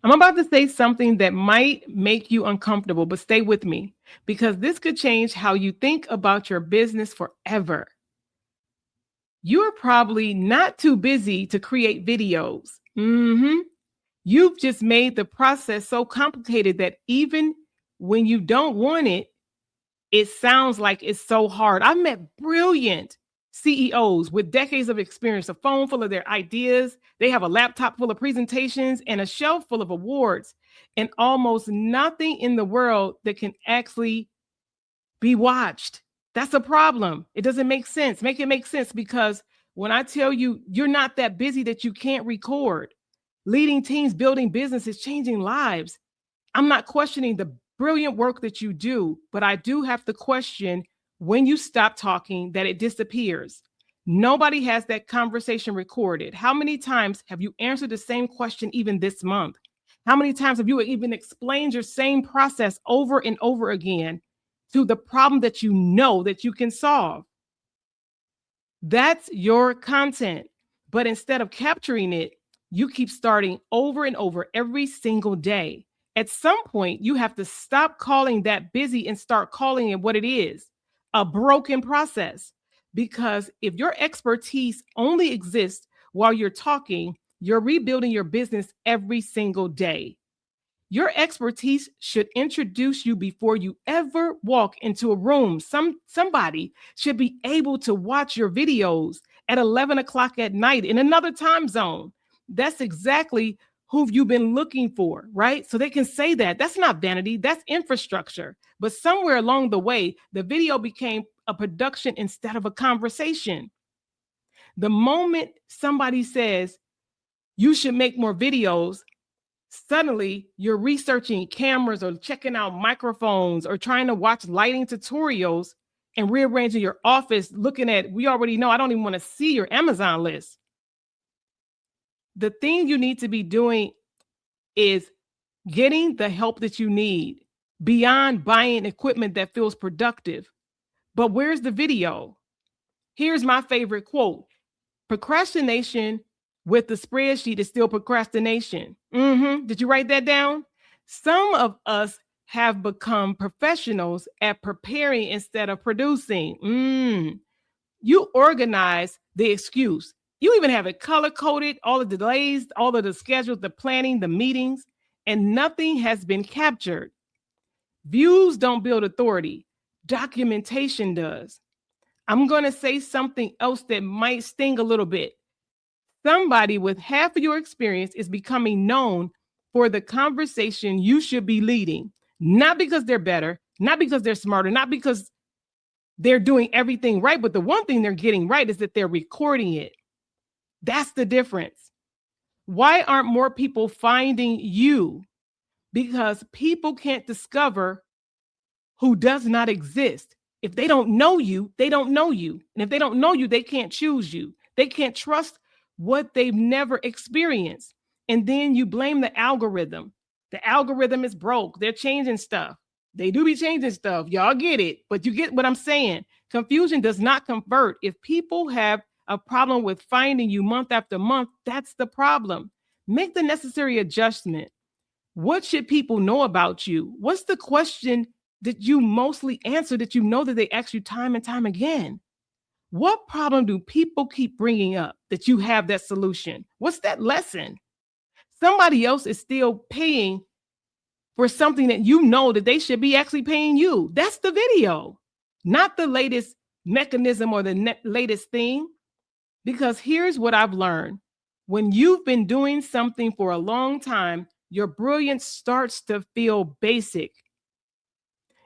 I'm about to say something that might make you uncomfortable, but stay with me because this could change how you think about your business forever. You're probably not too busy to create videos. You've just made the process so complicated that even when you don't want it, it sounds like it's so hard. I've met brilliant CEOs with decades of experience, a phone full of their ideas. They have a laptop full of presentations and a shelf full of awards, and almost nothing in the world that can actually be watched. That's a problem. It doesn't make sense. Make it make sense, because when I tell you you're not that busy that you can't record, leading teams, building businesses, changing lives, I'm not questioning the brilliant work that you do, but I do have to question when you stop talking that it disappears. Nobody has that conversation recorded. How many times have you answered the same question even this month? How many times have you even explained your same process over and over again to the problem that you know that you can solve? That's your content. But instead of capturing it, you keep starting over and over every single day. At some point, you have to stop calling that busy and start calling it what it is, a broken process. Because if your expertise only exists while you're talking, you're rebuilding your business every single day. Your expertise should introduce you before you ever walk into a room. Somebody should be able to watch your videos at 11 o'clock at night in another time zone. That's exactly who you've been looking for, right? So they can say that. That's not vanity, that's infrastructure. But somewhere along the way, the video became a production instead of a conversation. The moment somebody says, you should make more videos, suddenly you're researching cameras or checking out microphones or trying to watch lighting tutorials and rearranging your office, looking at, we already know, I don't even want to see your Amazon list. The thing you need to be doing is getting the help that you need beyond buying equipment that feels productive. But where's the video? Here's my favorite quote: procrastination with the spreadsheet is still procrastination. Did you write that down? Some of us have become professionals at preparing instead of producing. You organize the excuse. You even have it color coded, all the delays, all of the schedules, the planning, the meetings, and nothing has been captured. Views don't build authority. Documentation does. I'm going to say something else that might sting a little bit. Somebody with half of your experience is becoming known for the conversation you should be leading, not because they're better, not because they're smarter, not because they're doing everything right, but the one thing they're getting right is that they're recording it. That's the difference. Why aren't more people finding you? Because people can't discover who does not exist. If they don't know you, they don't know you. And if they don't know you, they can't choose you. They can't trust what they've never experienced. And then you blame the algorithm. The algorithm is broke. They're changing stuff. They do be changing stuff. Y'all get it. But you get what I'm saying. Confusion does not convert. If people have a problem with finding you month after month, that's the problem. Make the necessary adjustment. What should people know about you? What's the question that you mostly answer that you know that they ask you time and time again? What problem do people keep bringing up that you have that solution? What's that lesson? Somebody else is still paying for something that you know that they should be actually paying you. That's the video, not the latest mechanism or the latest thing. Because here's what I've learned. When you've been doing something for a long time, your brilliance starts to feel basic.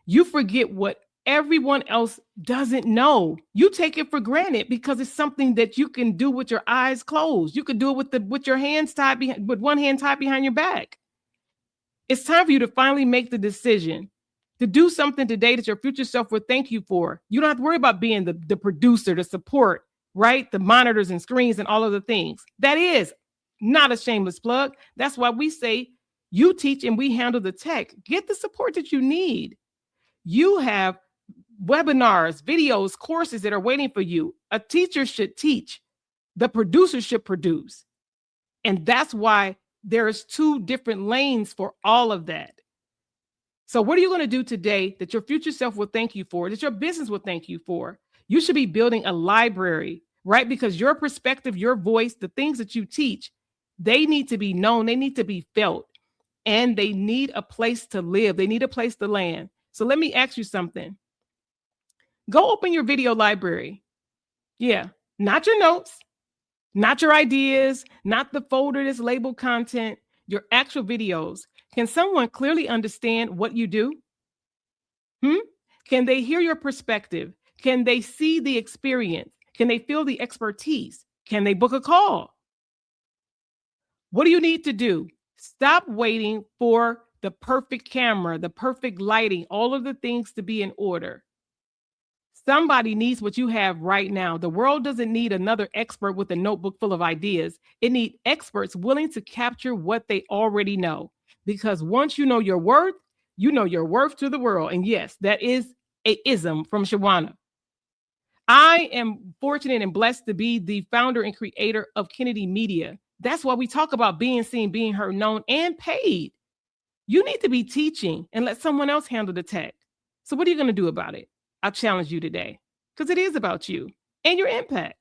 You forget what everyone else doesn't know. You take it for granted because it's something that you can do with your eyes closed. You could do it with your hands tied behind, with one hand tied behind your back. It's time for you to finally make the decision to do something today that your future self will thank you for. You don't have to worry about being the producer, the support, right? The monitors and screens and all of the things. That is not a shameless plug. That's why we say you teach and we handle the tech. Get the support that you need. You have webinars, videos, courses that are waiting for you. A teacher should teach. The producer should produce. And that's why There's two different lanes for all of that. So what are you going to do today that your future self will thank you for, that your business will thank you for? You should be building a library, right? Because your perspective, your voice, the things that you teach, they need to be known, they need to be felt, and they need a place to live. They need a place to land. So let me ask you something. Go open your video library. Yeah, not your notes, not your ideas, not the folder that's labeled content, your actual videos. Can someone clearly understand what you do? Can they hear your perspective? Can they see the experience? Can they feel the expertise? Can they book a call? What do you need to do? Stop waiting for the perfect camera, the perfect lighting, all of the things to be in order. Somebody needs what you have right now. The world doesn't need another expert with a notebook full of ideas. It needs experts willing to capture what they already know. Because once you know your worth to the world. And yes, that is a ism from Shawanna. I am fortunate and blessed to be the founder and creator of Kennedy Media. That's why we talk about being seen, being heard, known, and paid. You need to be teaching and let someone else handle the tech. So what are you going to do about it? I challenge you today, because it is about you and your impact.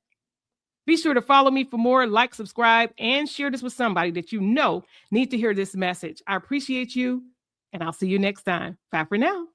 Be sure to follow me for more, like, subscribe, and share this with somebody that you know needs to hear this message. I appreciate you, and I'll see you next time. Bye for now.